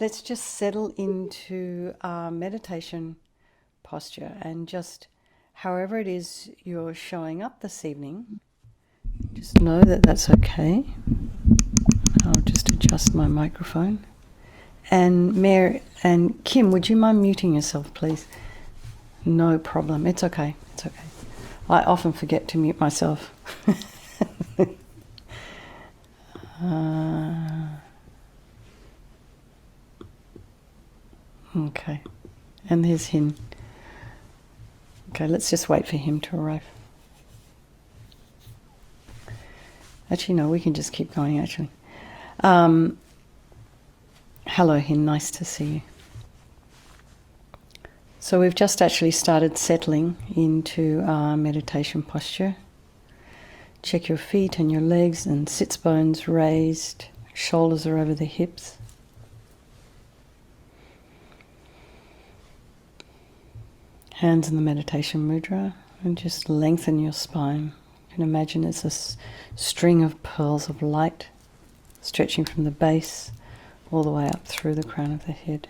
Let's just settle into our meditation posture, and just however it is you're showing up this evening, just know that that's okay. I'll just adjust my microphone. And Mary and Kim, would you mind muting yourself, please? No problem. It's okay. It's okay. I often forget to mute myself. Okay. And there's him. Okay, let's just wait for him to arrive. Actually, no, we can just keep going, actually. Hello, Hin. Nice to see you. So we've just actually started settling into our meditation posture. Check your feet and your legs and sits bones raised. Shoulders are over the hips. Hands in the Meditation Mudra, and just lengthen your spine. You can imagine it's a string of pearls of light stretching from the base all the way up through the crown of the head.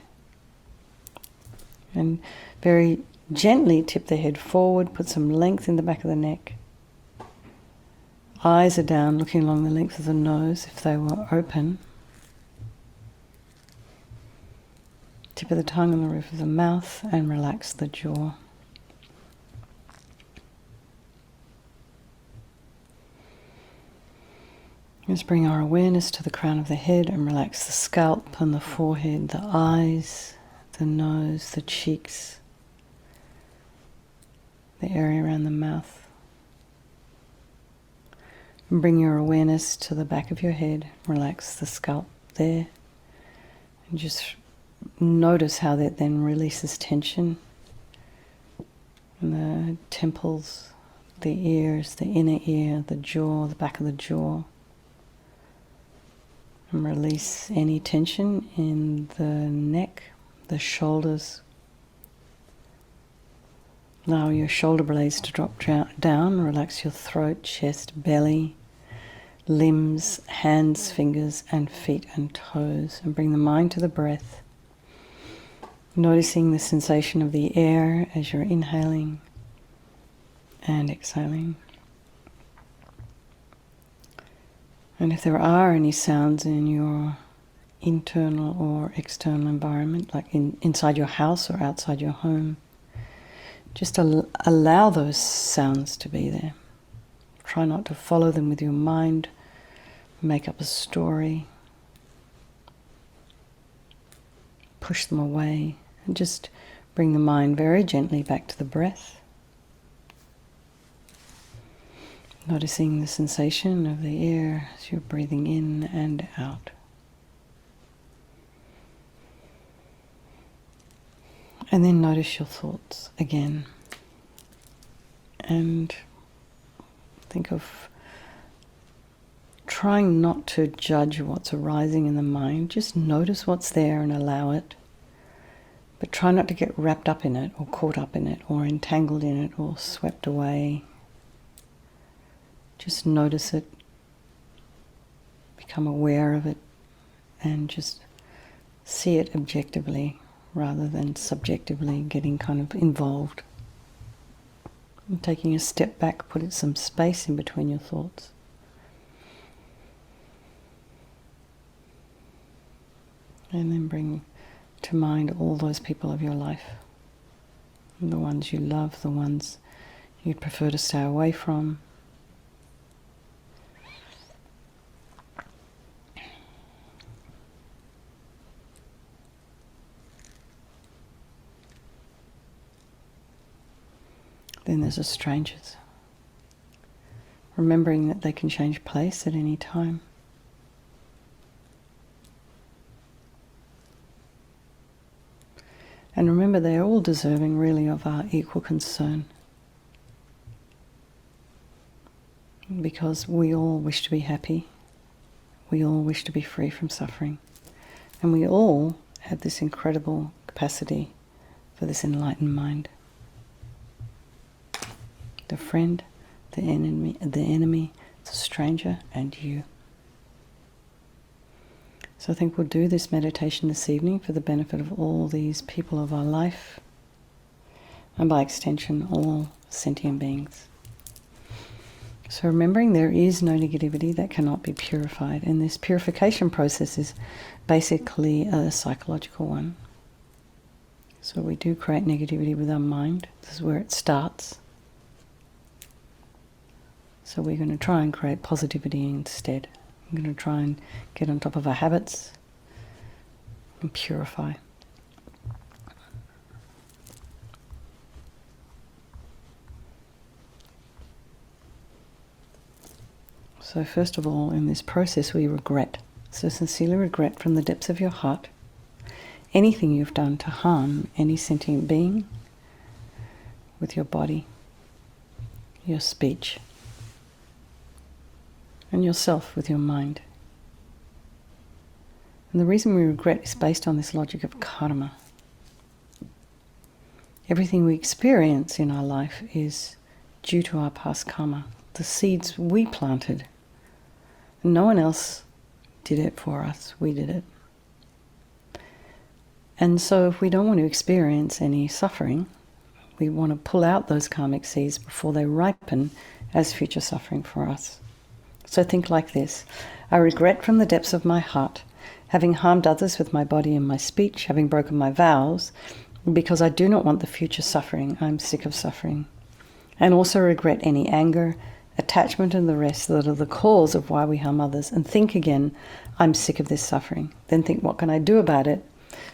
And very gently tip the head forward, put some length in the back of the neck. Eyes are down, looking along the length of the nose if they were open. Tip of the tongue on the roof of the mouth, and relax the jaw. Let's bring our awareness to the crown of the head and relax the scalp and the forehead, the eyes, the nose, the cheeks, the area around the mouth. And bring your awareness to the back of your head. Relax the scalp there. And just notice how that then releases tension in the temples, the ears, the inner ear, the jaw, the back of the jaw. And release any tension in the neck, the shoulders. Allow your shoulder blades to drop down. Relax your throat, chest, belly, limbs, hands, fingers, and feet and toes. And bring the mind to the breath. Noticing the sensation of the air as you're inhaling and exhaling. And if there are any sounds in your internal or external environment, like inside your house or outside your home, just allow those sounds to be there. Try not to follow them with your mind, make up a story, push them away. And just bring the mind very gently back to the breath. Noticing the sensation of the air as you're breathing in and out. And then notice your thoughts again. And think of trying not to judge what's arising in the mind. Just notice what's there and allow it. But try not to get wrapped up in it, or caught up in it, or entangled in it, or swept away. Just notice it, become aware of it, and just see it objectively rather than subjectively getting kind of involved. And taking a step back, put some space in between your thoughts. And then bring to mind all those people of your life. The ones you love, the ones you'd prefer to stay away from. Then there's the strangers. Remembering that they can change place at any time. And remember, they are all deserving really of our equal concern. Because we all wish to be happy. We all wish to be free from suffering. And we all have this incredible capacity for this enlightened mind. The friend, the enemy, the stranger, and you. So I think we'll do this meditation this evening for the benefit of all these people of our life, and by extension, all sentient beings. So remembering there is no negativity that cannot be purified, and this purification process is basically a psychological one. So we do create negativity with our mind. This is where it starts. So we're going to try and create positivity instead. We're going to try and get on top of our habits and purify. So first of all, in this process, we regret. So sincerely regret from the depths of your heart anything you've done to harm any sentient being with your body, your speech, and yourself with your mind. And the reason we regret is based on this logic of karma. Everything we experience in our life is due to our past karma, the seeds we planted. And no one else did it for us, we did it. And so if we don't want to experience any suffering, we want to pull out those karmic seeds before they ripen as future suffering for us. So think like this: I regret from the depths of my heart having harmed others with my body and my speech, having broken my vows, because I do not want the future suffering. I'm sick of suffering. And also regret any anger, attachment and the rest that are the cause of why we harm others. And think again, I'm sick of this suffering. Then think, what can I do about it?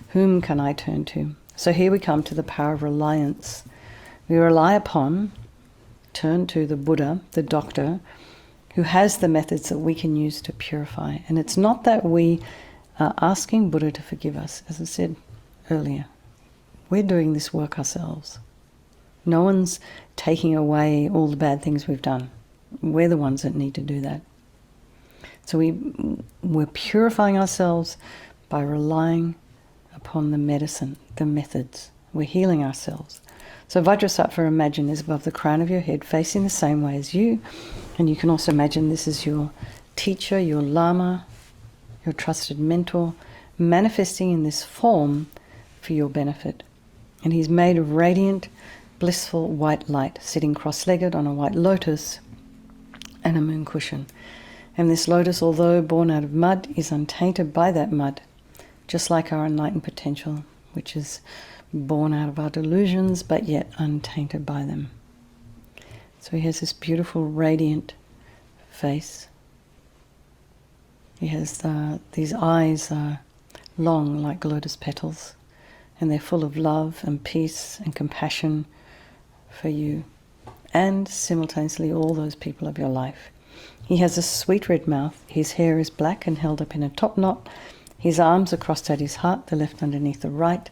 Whom can I turn to? So here we come to the power of reliance. We rely upon, turn to the Buddha, the doctor, who has the methods that we can use to purify. And it's not that we are asking Buddha to forgive us, as I said earlier. We're doing this work ourselves. No one's taking away all the bad things we've done. We're the ones that need to do that. So we're purifying ourselves by relying upon the medicine, the methods. We're healing ourselves. So Vajrasattva, imagine, is above the crown of your head, facing the same way as you. And you can also imagine this is your teacher, your Lama, your trusted mentor, manifesting in this form for your benefit. And he's made of radiant, blissful white light, sitting cross-legged on a white lotus and a moon cushion. And this lotus, although born out of mud, is untainted by that mud, just like our enlightened potential, which is born out of our delusions, but yet untainted by them. So he has this beautiful, radiant face. He has these eyes long like lotus petals, and they're full of love and peace and compassion for you, and simultaneously all those people of your life. He has a sweet red mouth. His hair is black and held up in a top knot. His arms are crossed at his heart, the left underneath the right.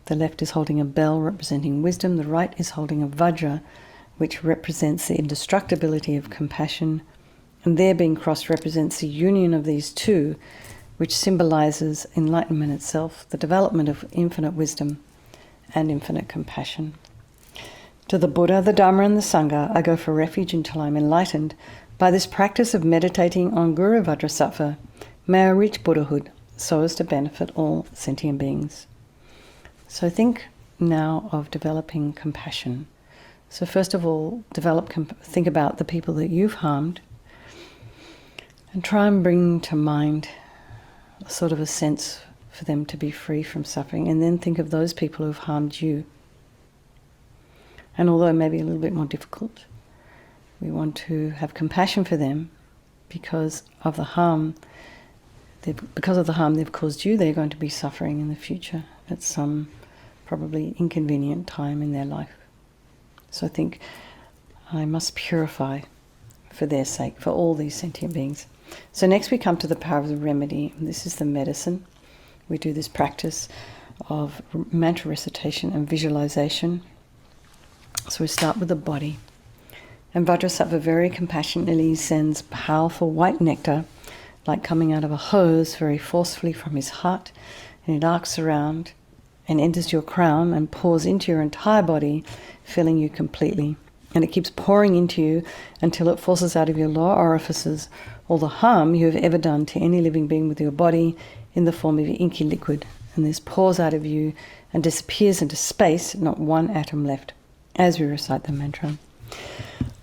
The left is holding a bell representing wisdom. The right is holding a vajra, which represents the indestructibility of compassion. And there being crossed represents the union of these two, which symbolizes enlightenment itself, the development of infinite wisdom and infinite compassion. To the Buddha, the Dharma and the Sangha, I go for refuge until I'm enlightened. By this practice of meditating on Guru Vajrasattva, may I reach Buddhahood, so as to benefit all sentient beings. So think now of developing compassion. So first of all, think about the people that you've harmed, and try and bring to mind a sort of a sense for them to be free from suffering. And then think of those people who've harmed you. And although it may be a little bit more difficult, we want to have compassion for them because of the harm they've caused you. They're going to be suffering in the future at some probably inconvenient time in their life. So I think I must purify for their sake, for all these sentient beings. So next we come to the power of the remedy. This is the medicine. We do this practice of mantra recitation and visualization. So we start with the body. And Vajrasattva very compassionately sends powerful white nectar, like coming out of a hose, very forcefully from his heart, and it arcs around and enters your crown and pours into your entire body, filling you completely. And it keeps pouring into you until it forces out of your lower orifices all the harm you have ever done to any living being with your body in the form of inky liquid. And this pours out of you and disappears into space, not one atom left, as we recite the mantra.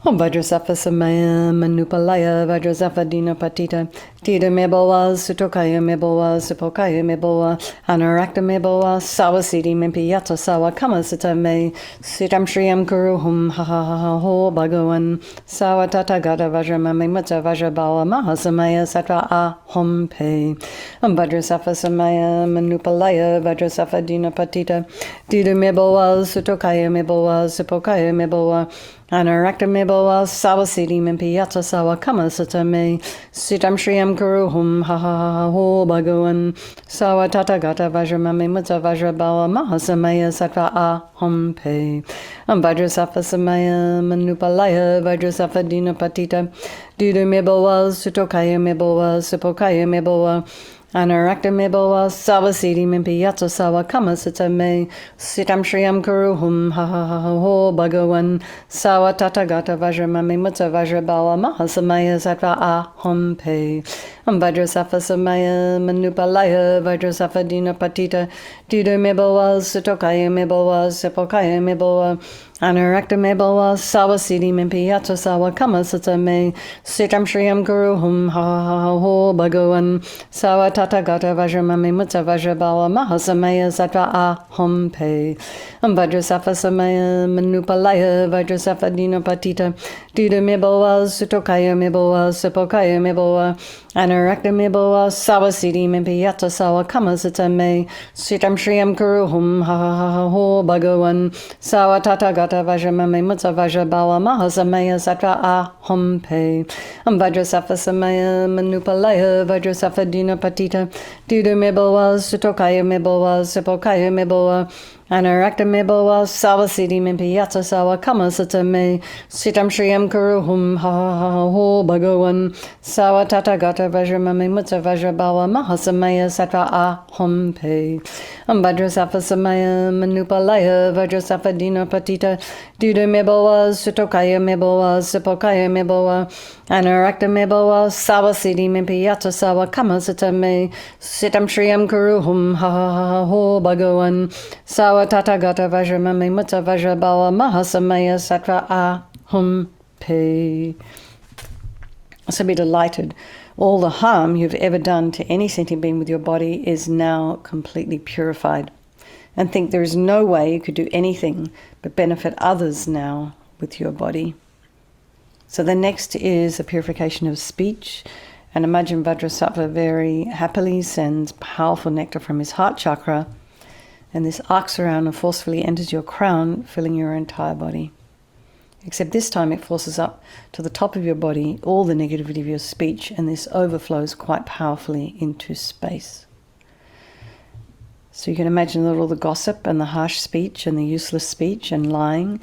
Om Vajrasattva Samaya Manupalaya Vajrasattva Dina Patita Tita Mebowa Sutokaya Mebowa Supokaya Mebowa Anarakta Mebowa Sawasiti Mimpiyata Sawa Kamasita Me Sitam Shriyam Kuruhum Ha Ha Ha Ha Ho Bhagavan Sawa Tata Gata Vajramame Mutta Vajrabawa Mahasamaya Sattva Ahom Pe Om Vajrasattva Samaya Manupalaya Vajrasattva Dina Patita Tita Mebowa Sutokaya Mebowa Supokaya Mebowa Anarakta Mebowa Sawasiti Mimpiyata Sawa Kamasita Me Sitam Shriyam Kuruhum Ha Ha Ha Ha Ho Bhagavan Sawa Tata Gata Vajramame Mutta Vajrabawa Mahasamaya Sattva Ahom Pe Om Vajrasattva Samaya Manupalaya Vajrasattva Dina Patita Dida Mebowa Sutokaya Mebowa Supokaya Mebowa Anarakta Mebowa Sawasiti Mimpiyata Sawa Kamasita Me Sitam Shriyam Kuruhum Ha Ha Ha Ha Ho Bhagavan Sawa Tata Gata Vajramame Mutta Vajrabawa Mahasamaya Sattva Ahom Pe Om Vajrasattva Samaya Manupalaya Vajrasattva Dina Patita Dida Mebowa Sutokaya Mebowa Supokaya Mebowa Anarakta Mebowa Sawasiti Mimpiyata Sawa Kamasita Me Sitam Shriyam Kuruhum Ha Ha Ha Ha Ho Bhagavan Sawa Tata Gata Vajramame Mutta Vajrabawa Mahasamaya Sattva Ahom Pe Om Vajrasattva Samaya Manupalaya Vajrasattva Dina Patita Dida Mebowa Sutokaya Mebowa Supokaya Mebowa Anarakta Mebowa Sawasiti Mimpiyata Sawa Kamasita Me Sitam Shriyam Kuruhum Ha Ha Ha Ha Ho Bhagavan Sawa Tata Gata Vajramame Mutta Vajrabawa Mahasamaya Sattva Ahom Pe Om Vajrasattva Samaya Manupalaya Vajrasattva Dina Patita Dida Mebowa Sutokaya Mebowa Supokaya Mebowa Anarakta Mebowa Sawasiti Mimpiyata Sawa Kamasita Me Sitam Shriyam Kuruhum Ha Ha Ha Ha Ho Bhagavan Sawa Tata Gata Vajramame Mutta Vajrabawa Mahasamaya Sattva Ahom Pe Om Vajrasattva Samaya Manupalaya Vajrasattva Dina Patita Dida Mebowa Sutokaya Mebowa Supokaya Mebowa Anarakta Mebowa Sawasiti Mimpiyata Sawa Kamasita Me Sitam Shriyam Kuruhum Ha Ha Ha Ha Ho Bhagavan Sawa Tata Gata Vajramame Mutta Vajrabawa Mahasamaya Sattva Ahom Pe. So be delighted. All the harm you've ever done to any sentient being with your body is now completely purified. And think there is no way you could do anything but benefit others now with your body. So the next is the purification of speech. And imagine Vajrasattva very happily sends powerful nectar from his heart chakra. And this arcs around and forcefully enters your crown, filling your entire body. Except this time it forces up to the top of your body all the negativity of your speech, and this overflows quite powerfully into space. So you can imagine that all the gossip and the harsh speech and the useless speech and lying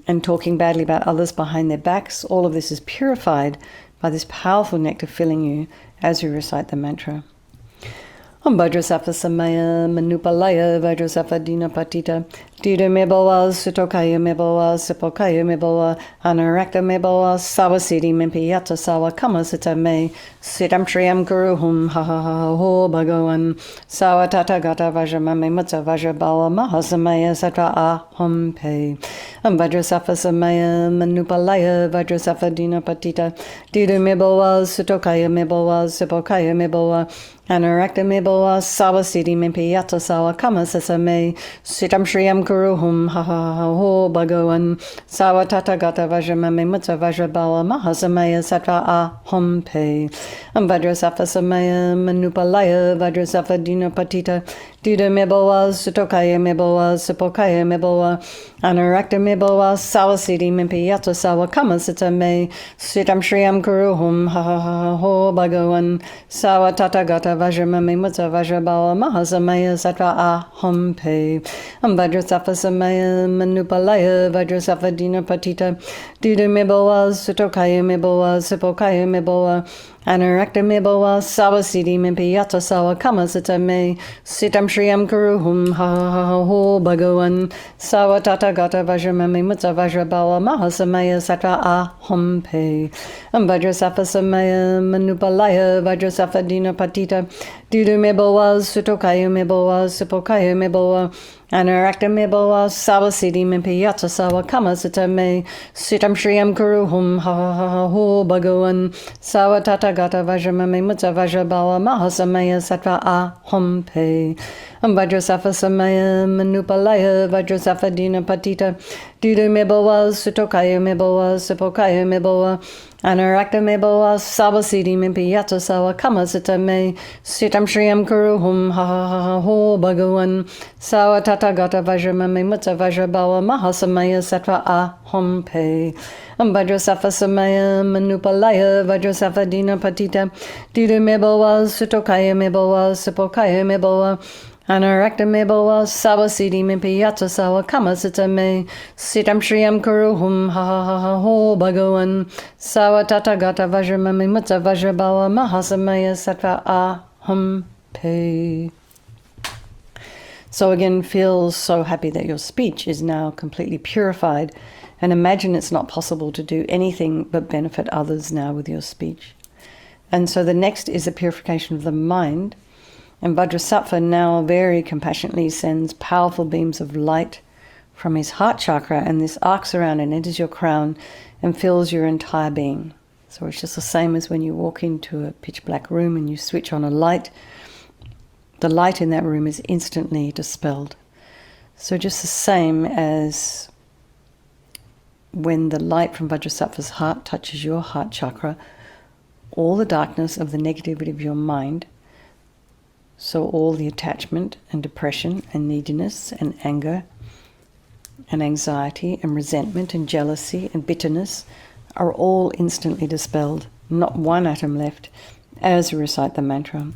and talking badly about others behind their backs, all of this is purified by this powerful nectar filling you as you recite the mantra. Om Vajrasattva Samaya Manupalaya Vajrasattva Dina Patita Dida Mebowa Sutokaya Mebowa Supokaya Mebowa Anarakta Mebowa Sawasiti Mimpiyata Sawa Kamasita Me Sitam Shriyam Kuruhum Ha Ha Ha Ho Bhagavan Sawa Tata Gata Vajramame Mutta Vajrabawa Mahasamaya Sattva Ahom Pe Om Vajrasattva Samaya Manupalaya Vajrasattva Dina Patita Dida Mebowa Sutokaya Mebowa Supokaya Mebowa Anarakta Mebowa Sawasiti Mimpiyata Sawa Kamasita Me Sitam Shriyam Kuruhum Ha Ha Ha Ho Bhagavan Sawa Tata Gata Vajramame Mutta Vajrabawa Mahasamaya Sattva Ahom Pe Om Vajrasattva Samaya Manupalaya Vajrasattva Dina Patita Dida Mebowa Sutokaya Mebowa Supokaya Mebowa Anarakta Mebowa Sawasiti Mimpiyata Sawa Kamasita Me Sitam Shriyam Kuruhum Ha Ha Ha Ho Bhagavan Sawa Tata Gata Vajramame Mutta Vajrabawa Mahasamaya Sattva Ahom Pe Om Vajrasattva Samaya Manupalaya Vajrasattva Dina Patita Dida Mebowa Sutokaya Mebowa Supokaya Mebowa Anarakta me bawa sawa siddhi me piyata sawa kama sita me sitam shriyam kuruhum ha ha ha ho bhagavan sawa tata gata vajramami mutta vajrabawa mahasamaya sattva aham pe Vajrasattva samaya manupalaya Vajrasattva dina patita Dudu me bawa sutokaya me bawa supokaya me bawa Anarakta me bawa sawa siddhi me piyata sawa kama sita me sitam shriyam kuruhum ha ha ha ha ho bhagavan sawa tata gata vajramami mutta vajrabawa mahasamaya sattva aham pe Vajrasattva samaya manupalaya Vajrasattva dina patita Dudu me bawa sutokaya me bawa supokaya me bawa Anarakta me bawa sawa siddhi me piyata sawa kama sita me sitam shriyam kuruhum ha ha ha ha ho bhagavan sawa tata gata vajramami mutta vajrabawa mahasamaya sattva aham pe Vajrasattva samaya manupalaya Vajrasattva dina patita Dudu me bawa sutokaya me bawa supokaya me bawa Anarakta me bawa sawa siddhi me piyata sawa kama sita me sitam shriyam kuruhum ha ha ha ha ho bhagavan sawa tata gata vajramami mutta vajrabawa mahasamaya sattva aham pe. So again, feel so happy that your speech is now completely purified, and imagine it's not possible to do anything but benefit others now with your speech. And so the next is the purification of the mind. And Vajrasattva now very compassionately sends powerful beams of light from his heart chakra, and this arcs around and enters your crown and fills your entire being. So it's just the same as when you walk into a pitch black room and you switch on a light. The light in that room is instantly dispelled. So just the same as when the light from Vajrasattva's heart touches your heart chakra, all the darkness of the negativity of your mind, so all the attachment and depression and neediness and anger and anxiety and resentment and jealousy and bitterness are all instantly dispelled. Not one atom left as you recite the mantra.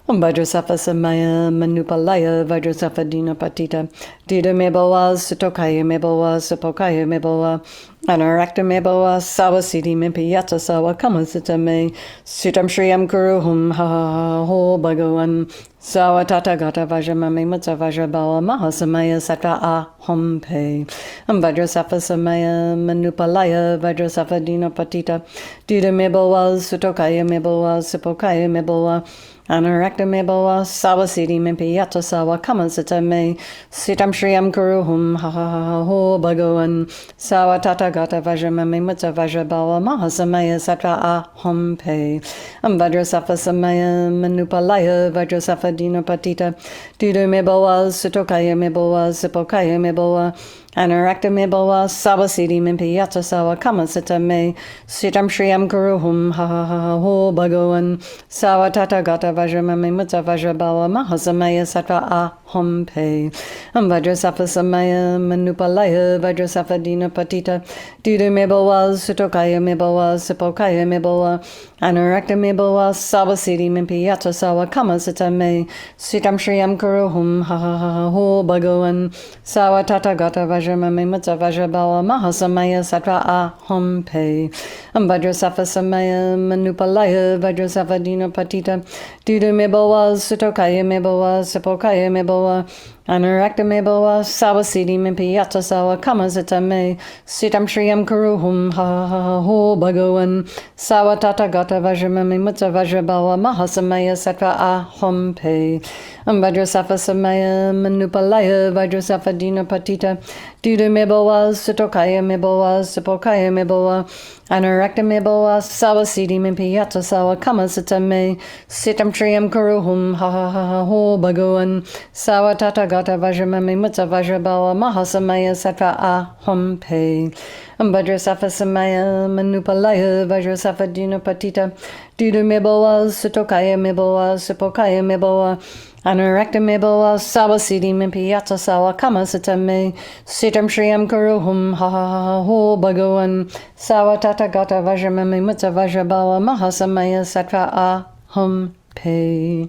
Vajrasattva samaya manupalaya Vajrasattva dina patita Dida me bawa sutokaya me bawa supokaya me bawa Anarakta me bawa sawa siddhi me piyata sawa kama sita me sitam shriyam kuruhum ha ha ha ho bhagavan sawa tata gata vajramami mutta vajrabawa mahasamaya sattva aham pe Vajrasattva samaya manupalaya Vajrasattva dina patita Dida me bawa sutokaya me bawa supokaya me bawa Anarakta me bawa sawa siddhi me piyata sawa kama sita me sitam shriyam kuruhum ha ha ha ho bhagavan sawa tata gata vajramami mutta vajrabawa mahasamaya sattva aham pe Vajrasattva samaya manupalaya Vajrasattva dina patita Dudu me bawa sutokaya me bawa supokaya me bawa Anarakta me bawa sawa siddhi me piyata sawa kama sita me sitam shriyam kuruhum ha ha ha ho bhagavan sawa tata gata vajramami mutta vajrabawa mahasamaya sattva aham pe Vajrasattva samaya manupalaya Vajrasattva dina patita Dudu me bawa sutokaya me bawa supokaya me bawa Anarakta me bawa sawa siddhi me piyata sawa kama sita me sitam shriyam kuruhum ha ha ha ho bhagavan sawa tata gata vajramami mutta vajrabawa mahasamaya sattva aham pe Vajrasattva samaya manupalaya Vajrasattva dina patita Dudu me bawa sutokaya me bawa supokaya me bawa Anarakta me bawa sawa siddhi me piyata sawa kama sita me sitam shriyam kuruhum ha ha ha ho bhagavan sawa tata gata vajramami mutta vajrabawa mahasamaya sattva aham pe Vajrasattva samaya manupalaya Vajrasattva dina patita Dudu me bawa sutokaya me bawa supokaya me bawa Anarakta me bawa sawa siddhi me piyata sawa kama sita me sitam shriyam kuruhum ha ha ha ho bhagavan sawa tata gata vajramami mutta vajrabawa mahasamaya sattva aham pe Vajrasattva samaya manupalaya Vajrasattva dina patita Dudu me bawa sutokaya me bawa supokaya me bawa Anarakta me bawa sawa siddhi me piyata sawa kama sita me sitam shriyam kuruhum ha ha ha ho bhagavan sawa tata gata vajramami mutta vajrabawa mahasamaya sattva aham pe.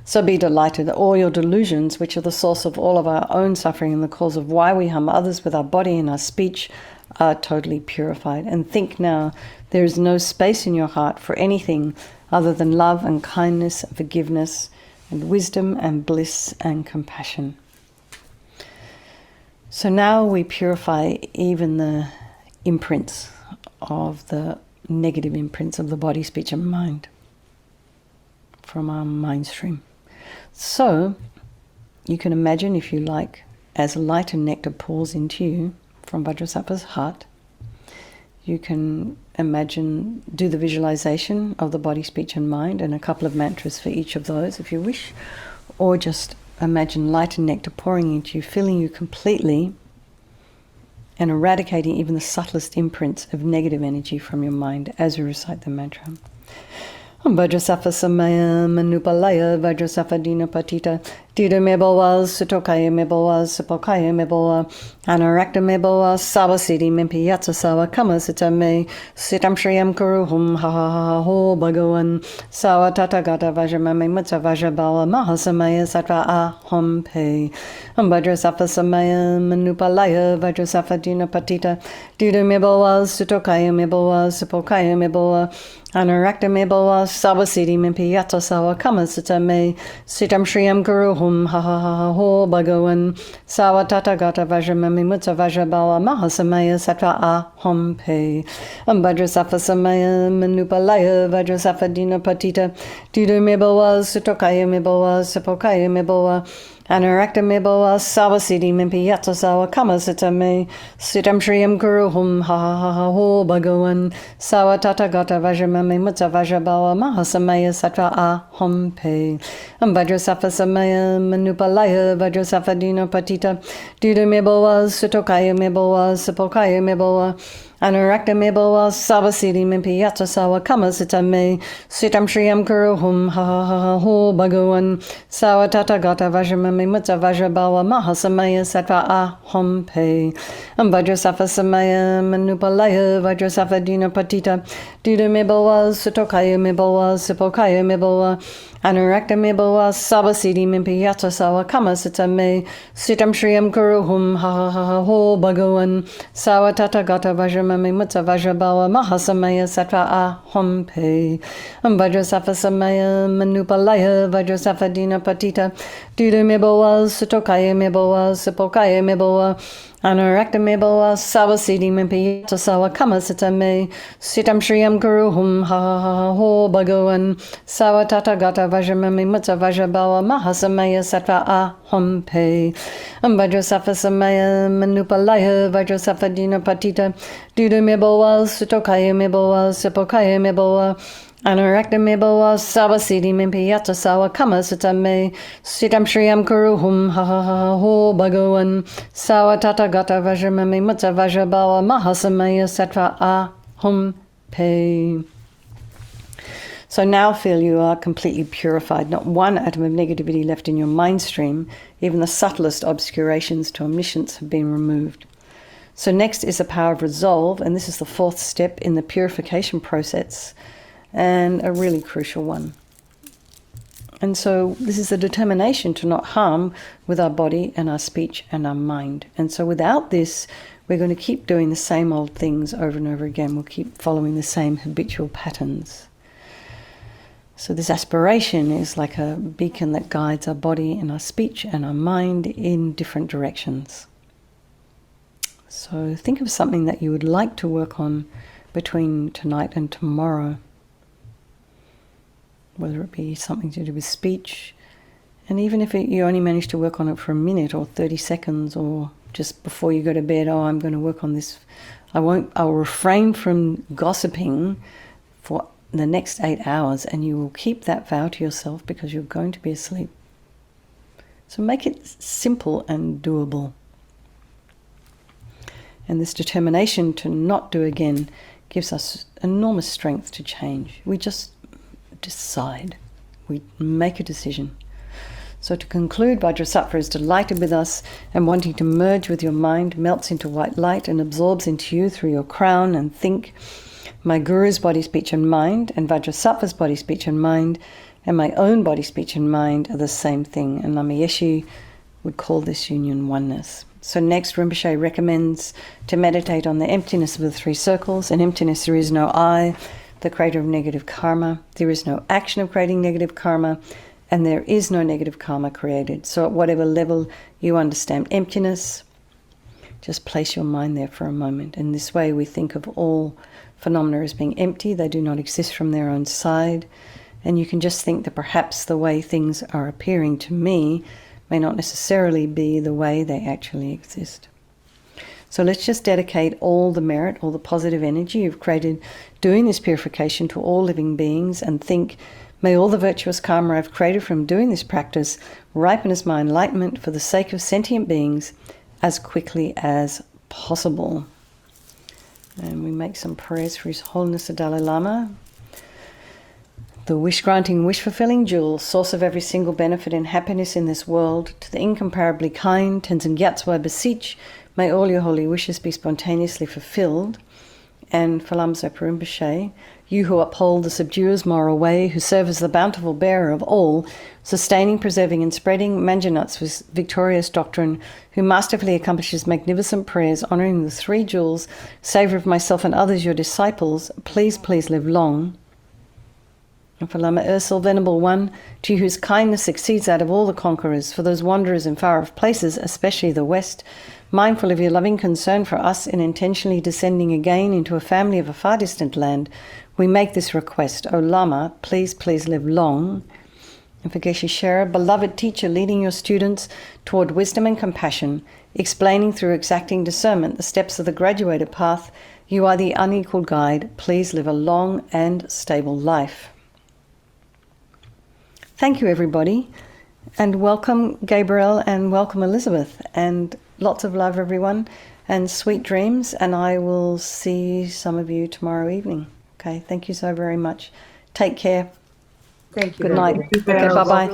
So be delighted that all your delusions, which are the source of all of our own suffering and the cause of why we harm others with our body and our speech, are totally purified. And think now, there is no space in your heart for anything other than love and kindness and forgiveness and wisdom and bliss and compassion. So now we purify even the imprints of the negative imprints of the body, speech and mind from our mind stream. So you can imagine, if you like, as light and nectar pours into you from Vajrasattva's heart, you can imagine, do the visualization of the body, speech and mind, and a couple of mantras for each of those if you wish, or just imagine light and nectar pouring into you, filling you completely and eradicating even the subtlest imprints of negative energy from your mind as you recite the mantra. Vajrasattva samaya manupalaya Vajrasattva dina patita Dida mebowa sutokaya mebowa sapokaya mebowa anarakta mebowa sabasiti mimpi yatsa sawa kama sitame sitam shriyam kuruhum ha ha ha ho bhagavan sawa tatagata vajramame mutsa vajrabawa mahasamaya sattva aham pe Vajrasattva samaya manupalaya Vajrasattva dina patita Dida mebowa sutokaya mebowa sapokaya mebowa Anarakta mebowa sabasiti mimpi yatsa sawa kama sitame sitam shriyam kuruhum ha ha ha ho bhagavan sawa tatagata vajramami mutsa vajrabawa mahasamaya sattva aham pe Vajrasattva samaya manupalaya Vajrasattva dina patita Dida mebowa sutokaya mebowa sapokaya mebowa Anarakta mebowa sabasiti mimpi yatsa sawa kama sitame sitam shriyam kuruhum ha ha ha ha ho bhagavan sawa tatagata vajramami mutsa vajrabawa mahasamaya sattva aham pe Vajrasattva samaya manupalaya Vajrasattva dina patita Dida mebowa sutokaya mebowa sapokaya mebowa Anarakta mebowa sabasiti mimpi yatsa sawa kama sitame sitam shriyam kuruhum ha ha ha ha ho bhagavan sawa tatagata vajramami mutsa vajrabawa mahasamaya sattva aham pe Vajrasattva samaya manupalaya Vajrasattva dina patita Dida mebowa sutokaya mebowa sapokaya mebowa Anarakta mebowa sabasiti mimpi yatsa sawa kama sitame sitam shriyam kuruhum ha ha ha ha ho bhagavan sawa tatagata vajramami mutsa vajrabawa mahasamaya sattva aham pe Vajrasattva samaya manupalaya Vajrasattva dina patita Dida mebowa sutokaya mebowa sapokaya mebowa Anarakta mebowa sabasiti mimpi yatsa sawa kama sitame sitam shriyam kuruhum ha ha ha ha ho bhagavan sawa tatagata vajramami mutsa vajrabawa mahasamaya sattva aham pe Vajrasattva samaya manupalaya Vajrasattva dina patita Dida mebowa sutokaya mebowa sapokaya mebowa Anarakta mebowa sabasiti mimpi yatsa sawa kama sitame sitam shriyam kuruhum ha ha ha ha ho bhagavan sawa tatagata vajramami mutsa vajrabawa mahasamaya sattva aham pe So now feel you are completely purified, not one atom of negativity left in your mind stream. Even the subtlest obscurations to omniscience have been removed. So next is the power of resolve, and this is the fourth step in the purification process, and a really crucial one. And so this is a determination to not harm with our body and our speech and our mind. And so without this, we're going to keep doing the same old things over and over again. We'll keep following the same habitual patterns. So this aspiration is like a beacon that guides our body and our speech and our mind in different directions. So think of something that you would like to work on between tonight and tomorrow. Whether it be something to do with speech, and even if you only manage to work on it for a minute or 30 seconds, or just before you go to bed, oh, I'm going to work on this. I'll refrain from gossiping for the next 8 hours, and you will keep that vow to yourself because you're going to be asleep. So make it simple and doable. And this determination to not do again gives us enormous strength to change. We just decide. We make a decision. So to conclude, Vajrasattva is delighted with us and wanting to merge with your mind, melts into white light and absorbs into you through your crown, and think, my Guru's body, speech and mind, and Vajrasattva's body, speech and mind, and my own body, speech and mind are the same thing. And LAMA YESHE would call this union oneness. So next, Rinpoche recommends to meditate on the emptiness of the three circles. In emptiness, there is no I, the creator of negative karma. There is no action of creating negative karma, and there is no negative karma created. So at whatever level you understand emptiness, just place your mind there for a moment. In this way, we think of all phenomena as being empty. They do not exist from their own side. And you can just think that perhaps the way things are appearing to me may not necessarily be the way they actually exist. So let's just dedicate all the merit, all the positive energy you've created doing this purification to all living beings, and think, may all the virtuous karma I've created from doing this practice ripen as my enlightenment for the sake of sentient beings as quickly as possible. And we make some prayers for His Holiness the Dalai Lama, the wish-granting, wish-fulfilling jewel, source of every single benefit and happiness in this world. To the incomparably kind Tenzin Gyatso I beseech, may all your holy wishes be spontaneously fulfilled. And for Lama Zopa Rinpoche, you who uphold the subduer's moral way, who serve as the bountiful bearer of all, sustaining, preserving, and spreading Manjunat's victorious doctrine, who masterfully accomplishes magnificent prayers honoring the three jewels, savor of myself and others, your disciples, please, please live long. And for Lama Ursel, Venerable One, to you whose kindness exceeds that of all the conquerors, for those wanderers in far-off places, especially the West, mindful of your loving concern for us in intentionally descending again into a family of a far distant land, we make this request. O Lama, please, please live long. And for Geshe Shera, beloved teacher, leading your students toward wisdom and compassion, explaining through exacting discernment the steps of the graduated path, you are the unequaled guide. Please live a long and stable life. Thank you, everybody, and welcome, Gabriel, and welcome, Elizabeth, and lots of love, everyone, and sweet dreams, and I will see some of you tomorrow evening. Okay, thank you so very much. Take care. Thank you. Good night. Okay, bye-bye.